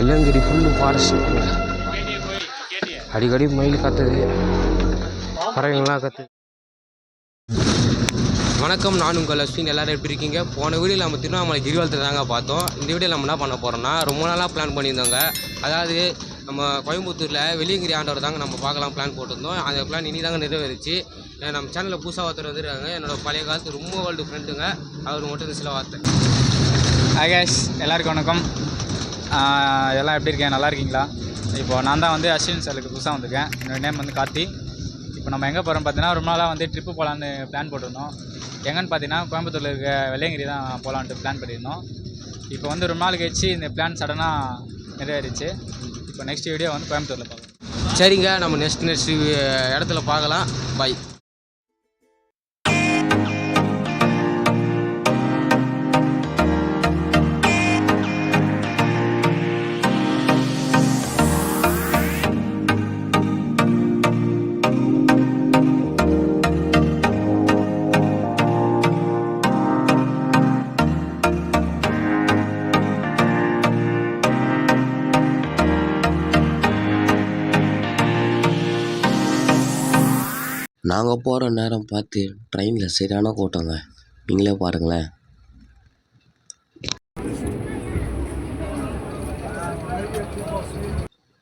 Velliangiri full forest. அடிக்கடி மயில் கத்துது, பறவைங்கள்லாம் கத்துது. வணக்கம், நான் உங்கள் அஸ்வின். எல்லோரும் எப்படி இருக்கீங்க? போன வீடியோவில் நம்ம திருவண்ணாமலை கிரிவலத்தை தாங்க பார்த்தோம். இந்த வீடியோவில் நம்ம என்ன பண்ண போகிறோம்னா, ரொம்ப நாளாக பிளான் பண்ணியிருந்தோங்க. அதாவது நம்ம கோயம்புத்தூரில் வெள்ளியங்கிரி ஆண்டவர் தாங்க நம்ம பார்க்கலாம் பிளான் போட்டிருந்தோம். அந்த பிளான் இனி தாங்க நிறைவேறிச்சு. நம்ம சேனலில் புதுசாக ஒருத்தர் வந்துருக்காங்க, என்னோடய பழைய காலத்து ரொம்ப வேர்ல்டு ஃப்ரெண்டுங்க. அவர் மட்டும் சில வார்த்தை. ஹாய் கைஸ், எல்லாருக்கும் வணக்கம். எல்லாம் எப்படி இருக்கேன்? நல்லா இருக்கீங்களா? இப்போது நான் தான் வந்து அஸ்வின் சாருக்கு புதுசாக வந்திருக்கேன். என்னோடய நேம் வந்து கார்த்தி. இப்போ நம்ம எங்கே போகிறோம் பார்த்தீங்கன்னா, ரொம்ப நாளாக வந்து ட்ரிப்பு போகலான்னு பிளான் போட்டிருந்தோம். எங்கன்னு பார்த்தீங்கன்னா, கோயம்புத்தூரில் இருக்க வெள்ளையங்கிரி தான் போகலான்ட்டு பிளான் பண்ணியிருந்தோம். இப்போ வந்து ரொம்ப நாள் கழிச்சு இந்த பிளான் சடனாக நிறைவேறிச்சு. இப்போ நெக்ஸ்ட் வீடியோ வந்து கோயம்புத்தூரில் பார்க்கலாம். சரிங்க, நம்ம நெக்ஸ்ட் இடத்துல பார்க்கலாம். பை. நாங்கள் போகிற நேரம் பார்த்து ட்ரெயினில் சரியான கூட்டங்க, நீங்களே பாருங்களேன்.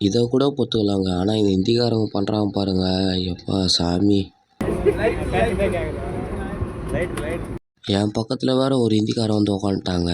இதை கூட பொத்துக்கலாங்க, ஆனால் இந்த ஹிந்திக்காரங்க பண்ணுறாங்க பாருங்க, எப்பா சாமி. என் பக்கத்தில் வேற ஒரு ஹிந்திக்காரன் வந்து உக்காந்துட்டாங்க.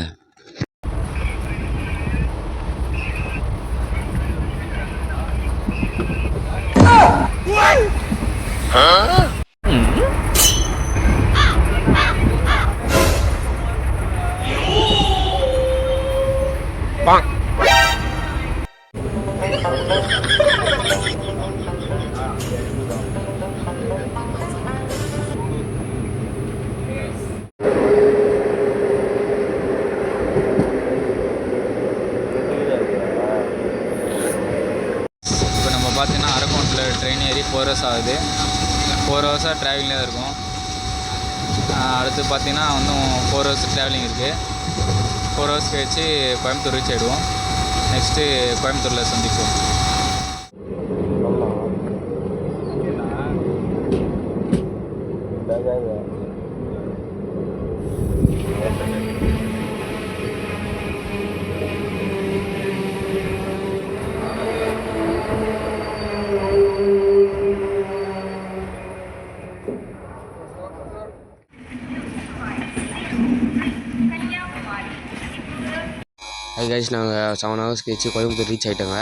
பார்த்தீங்கன்னா அரக்கோணத்தில் ட்ரெயின் ஏறி 4 hours ஆகுது. 4 hours ட்ராவலிங்கில் தான் இருக்கும். அடுத்து பார்த்தீங்கன்னா இன்னும் 4 hours ட்ராவலிங் இருக்குது. 4 hours கழிச்சு கோயம்புத்தூர் ரீச் ஆகிடுவோம். நெக்ஸ்ட்டு கோயம்புத்தூரில் சந்திப்போம். ஹை கைஸ், நாங்கள் 7 hours கழிச்சு கோயம்புத்தூர் ரீச் ஆகிட்டோங்க.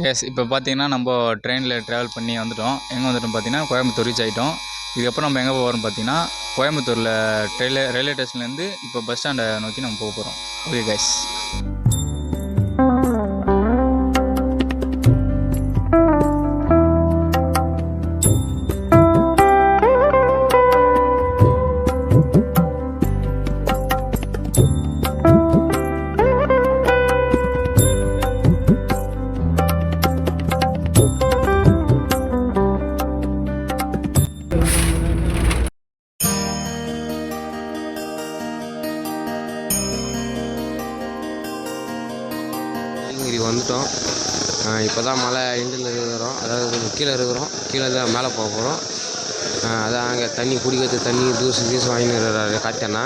கைஸ், இப்போ பார்த்தீங்கன்னா நம்ம ட்ரெயினில் ட்ராவல் பண்ணி வந்துவிட்டோம். எங்கே வந்துட்டோம் பார்த்தீங்கன்னா கோயம்புத்தூர் ரீச் ஆகிட்டோம். இதுக்கப்புறம் நம்ம எங்கே போகிறோம் பார்த்தீங்கன்னா, கோயம்புத்தூரில் ரயில்வே ஸ்டேஷன்லேருந்து இப்போ பஸ் ஸ்டாண்டை நோக்கி நம்ம போக போகிறோம். Okay guys. வந்துட்டோம். இப்போ தான் மலை எண்டில் இருக்கிறோம், அதாவது கொஞ்சம் கீழே இருக்கிறோம். கீழே தான் மேலே போக போகிறோம். அதான் அங்கே தண்ணி குடிக்கிறது, தண்ணி ஜூஸ் வாங்கின்னு இருக்கிறாரு காத்தண்ணா.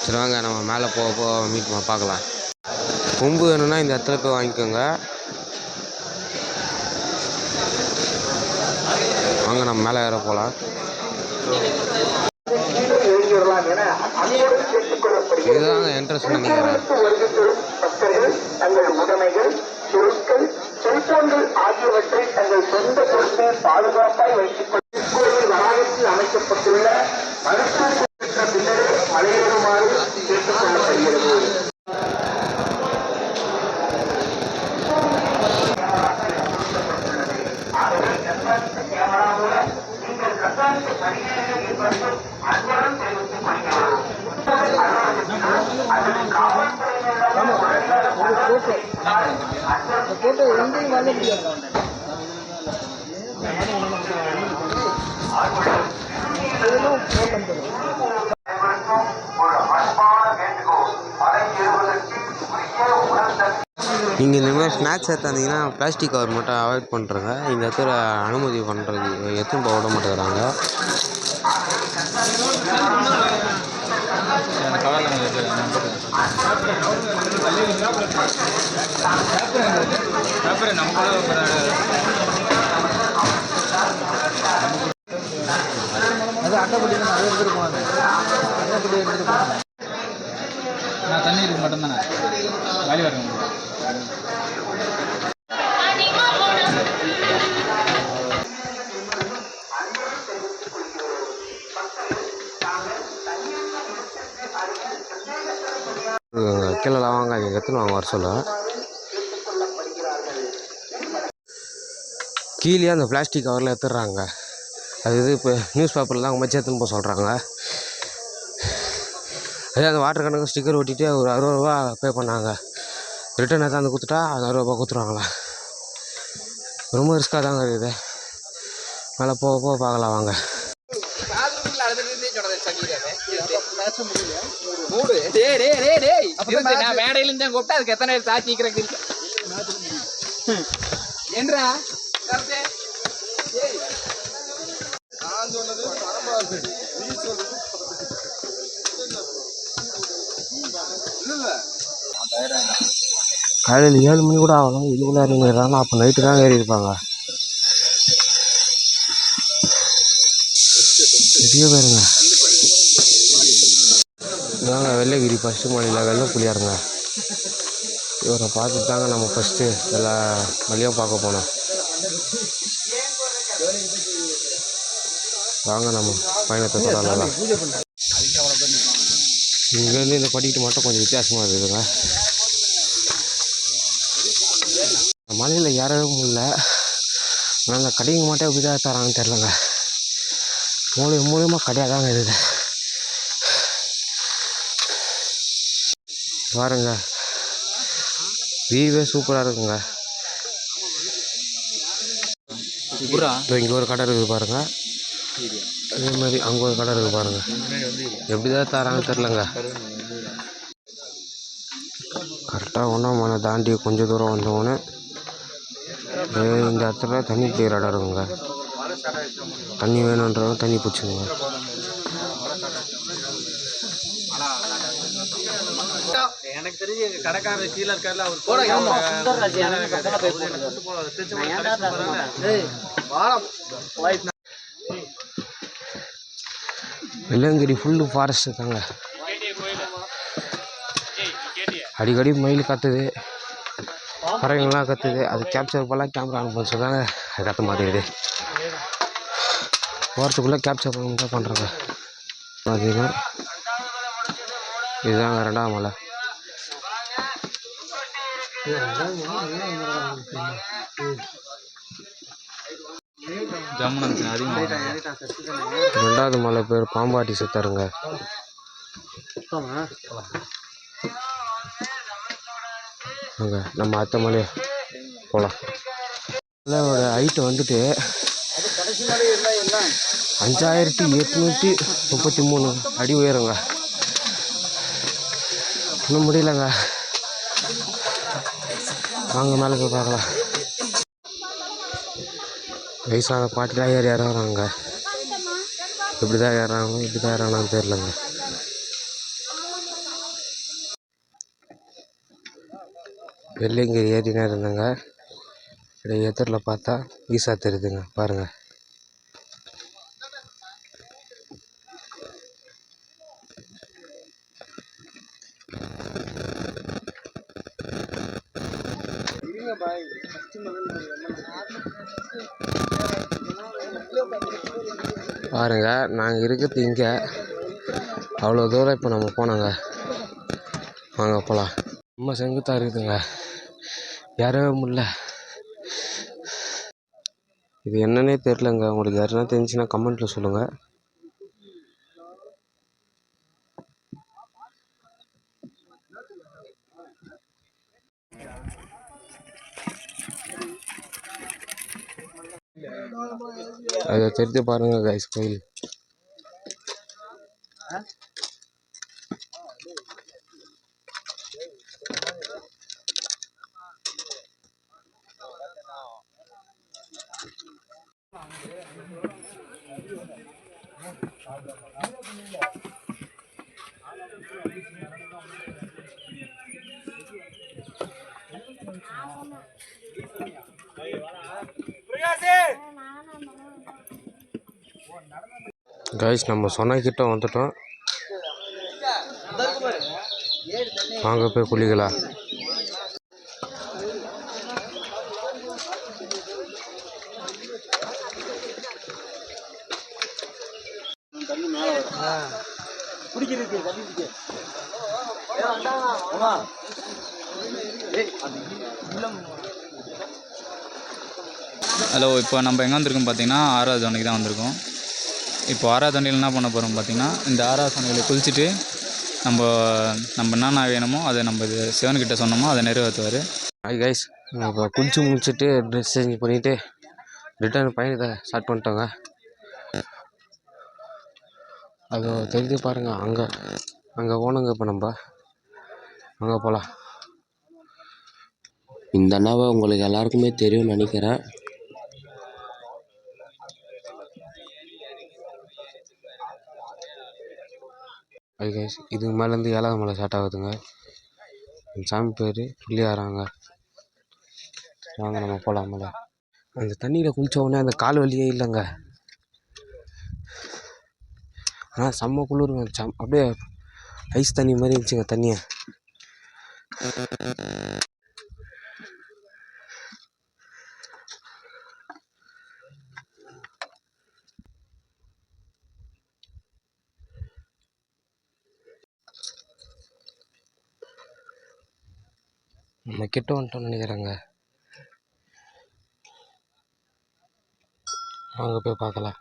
சரி வாங்க, நம்ம மேலே போக மீட் பார்க்கலாம். கொம்பு வேணும்னா இந்த இடத்துல போய் வாங்கிக்கோங்க. வாங்க, நம்ம மேலே ஏற போகலாம். இதுதாங்க என்ட்ரன்ஸ் நினைக்கிறேன். தங்கள் உடைமைகள், பொருட்கள், செல்போன்கள் ஆகியவற்றை தங்கள் சொந்த பொருட்கள் பாதுகாப்பாய் வைத்துக் கொண்டு வளாகத்தில் அமைக்கப்பட்டுள்ள மருத்துவ பின்னரே மலையேறுமாறு கேட்டுக் கொள்ளப்படுகிறது. நீங்கள் கட்டாயத்தை பணியாளர்கள் என்பது அன்புடன் தெரிவித்துக் கொள்கிறோம். போட்டோ எங்கேயும் வாங்க முடியாது. ஒரு அன்பான வேண்டுகோள், மலை ஏறுவதற்கு உரிய உணர்ந்த நீங்கள் இந்த மாதிரி ஸ்நாக்ஸ் எடுத்தாந்தீங்கன்னா பிளாஸ்டிக் கவர் மட்டும் அவாய்ட் பண்ணுறங்க. இந்த இடத்துல அனுமதி பண்ணுறது எடுத்துன்னு போக விட மாட்டேங்கிறாங்க. அந்த கவரில் பேப்பர் நம்ம அது அட்டைப்பட்டி அதை எடுத்துகிட்டு போனாங்க. அட்டைப்பட்டி எடுத்துகிட்டு போனாங்க. நான் தண்ணி இருக்கு மட்டும்தானே வேலி வரணும். கீழெல்லாம் வாங்க எத்தனை வாங்க வர சொல்ல கீழே அந்த பிளாஸ்டிக் கவரில் எடுத்துடுறாங்க. அது இது இப்போ நியூஸ் பேப்பரில் தான் மச்சி எடுத்துன்னு போக சொல்கிறாங்க. அதே அந்த வாட்டர் கணக்கு ஸ்டிக்கர் ஒட்டிட்டு ஒரு 60 ரூபா பே பண்ணாங்க. ரிட்டன் எடுத்தாந்து கொடுத்துட்டா அந்த 60 ரூபா கொடுத்துருவாங்களா. ரொம்ப ரிஸ்க்காக தாங்க இருக்குது. மேலே போக போக பார்க்கலாம் வாங்க. மேடையிலிருந்து கூப்பிட்டா அதுக்கு எத்தனை சாட்சிக்கிறேன் என்றா காலையில் 7 மணி கூட ஆகலாம். இதுக்குள்ளே இறங்கிடுறாங்க. அப்போ நைட்டு தான் ஏறி இருப்பாங்க. பெரிய பேருங்க இதாங்க வெள்ளைகிரி ஃபஸ்ட்டு மாடியில் வெள்ளை புளியாருங்க. இவரை பார்த்துட்டு தாங்க நம்ம ஃபஸ்ட்டு எல்லா மலையும் பார்க்க போனோம். வாங்க நம்ம பயணத்தை தொடரலாம். இங்கேருந்து இந்த படிக்கிட்டு மட்டும் கொஞ்சம் வித்தியாசமாக இருக்குதுங்க. மலையில் ஏறவே முடியல. ஆனால் அந்த கடைங்க மட்டும் எப்படி தான் தராங்கன்னு தெரிலங்க. மூலியமாக கடையாக தாங்க இருக்குது. பாருங்க வியூவே சூப்பராக இருக்குங்க. இங்கே ஒரு கடை இருக்குது பாருங்க. அதே மாதிரி அங்கே ஒரு கடை இருக்குது பாருங்க. எப்படி தான் தராங்கன்னு தெரிலங்க. கரெக்டாக ஒன்றாம் தாண்டி கொஞ்சம் தூரம் வந்தவொடனே இந்த இடத்துல தண்ணி பிடிக்கிற இடம் இருக்குங்க. தண்ணி வேணுன்றவங்க தண்ணி பிடிச்சிங்க. எனக்கு தெரிஞ்சு கடைக்காரர் கீழே இருக்காருல வெள்ளையங்கிரி ஃபுல்லு ஃபாரஸ்ட்டு தாங்க. அடிக்கடி மயில் கத்துது, பறவைங்கள்லாம் கத்துது. அது கேப்சர் பண்ணலாம் கேமரா அனுப்ப சொல்கிறாங்க. அது கத்த மாட்டேங்குது. போகிறதுக்குள்ளே கேப்சர் பண்ண தான் பண்ணுறாங்க. பார்த்தீங்கன்னா இதுதாங்க 2ஆம் மலை. ரெண்டாவது மலை பேர் பாம்பாட்டி சித்தருங்க. அங்கே நம்ம அத்தை மலையை போகலாம். மலையோட ஹைட்டு வந்துட்டு 5833 அடி உயருங்க. இன்னும் முடியலங்க. வாங்க மேலே போய் பார்க்கலாம். வயசான பாட்டிலாம் ஏறி இறங்குறாங்க. எப்படி தான் ஏறாங்களோ எப்படி தான் ஏறாங்கன்னு தெரிலங்க. வெள்ளையங்கிரி ஏறினா இருந்தாங்க. அப்படியே எதிரில் பார்த்தா ஈசா தெரியுதுங்க பாருங்கள். பாருங்க நாங்கள் இருக்கிறது இங்கே. அவ்வளோ தூரம் இப்போ நம்ம போனாங்க. வாங்க போகலாம். ரொம்ப செங்குத்தாக இருக்குதுங்க. ஏறவே முடியல. இது என்னன்னே தெரிலங்க. உங்களுக்கு யாருன்னா தெரிஞ்சுன்னா கமெண்ட்டில் சொல்லுங்கள். அதை தெரிஞ்சு பாருங்க கைஸ் கோயில். கைஸ் நம்ம சொன்ன கிட்ட வந்துட்டோம். வாங்க போய் குளிக்கலாம். ஹலோ, இப்போ நம்ம எங்கே வந்திருக்கோம் பார்த்தீங்கன்னா 6வது தோணிக்கு தான் வந்திருக்கோம். இப்போ 6வது தோணியில் என்ன பண்ண போகிறோம் பார்த்தீங்கன்னா, இந்த 6வது தோணியில் குளிச்சுட்டு நம்ம என்னென்ன வேணுமோ அதை நம்ம இது சிவன்கிட்ட சொன்னோமோ அதை நிறைவேற்றுவார். ஹாய் கைஸ், இப்போ குளிச்சு முடிச்சுட்டு ட்ரெஸ் சேஞ்ச் பண்ணிவிட்டு ரிட்டர்ன் பயணத்தை ஸ்டார்ட் பண்ணிட்டோங்க. அது தெரிஞ்சு பாருங்கள், அங்கே போனோங்க. இப்போ நம்ம அங்கே போகலாம். இந்த அண்ணாவை உங்களுக்கு எல்லாருக்குமே தெரியும்னு நினைக்கிறேன். ஹாய் கைஸ், இதுக்கு மேலேருந்து 7வது மலை ஸ்டார்ட் ஆகுதுங்க. சாமி பேர் பிள்ளையாராங்க. வாங்க நம்ம போகலாம். மலை அந்த தண்ணியில் குளித்த உடனே அந்த கால் வலியே இல்லைங்க. ஆனால் செம்ம குளிருங்க. அப்படியே ஐஸ் தண்ணி மாதிரி இருந்துச்சுங்க தண்ணியை. நம்ம கிட்ட வந்துட்டோம்னு நினைக்கிறேங்க. வாங்க போய் பார்க்கலாம்.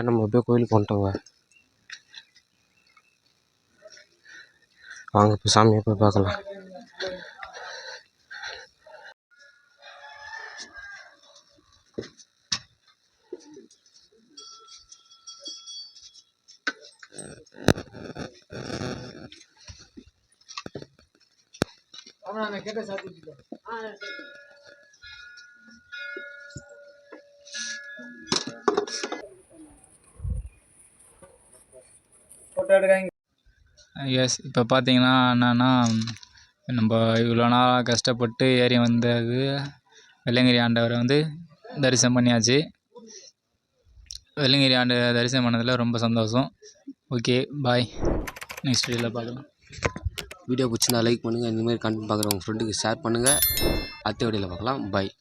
நம்ம போய் கோயிலுக்கு வந்துட்டோங்க. வாங்க போய் சாமியை போய் பார்க்கலாம். எஸ், இப்போ பார்த்தீங்கன்னா என்னென்னா, நம்ம இவ்வளோ நாள் கஷ்டப்பட்டு ஏறி வந்தது வெள்ளங்கிரி ஆண்டவரை வந்து தரிசனம் பண்ணியாச்சு. வெள்ளங்கிரி ஆண்டவரை தரிசனம் பண்ணதில் ரொம்ப சந்தோஷம். ஓகே, பாய். நெக்ஸ்ட் வீடியோவில் பார்க்கலாம். வீடியோ பிடிச்சிருந்தா லைக் பண்ணுங்கள். இந்தமாதிரி கண்டென்ட் பார்க்குற உங்கள் ஃப்ரெண்டுக்கு ஷேர் பண்ணுங்கள். அடுத்த வீடியோவில் பார்க்கலாம். பாய்.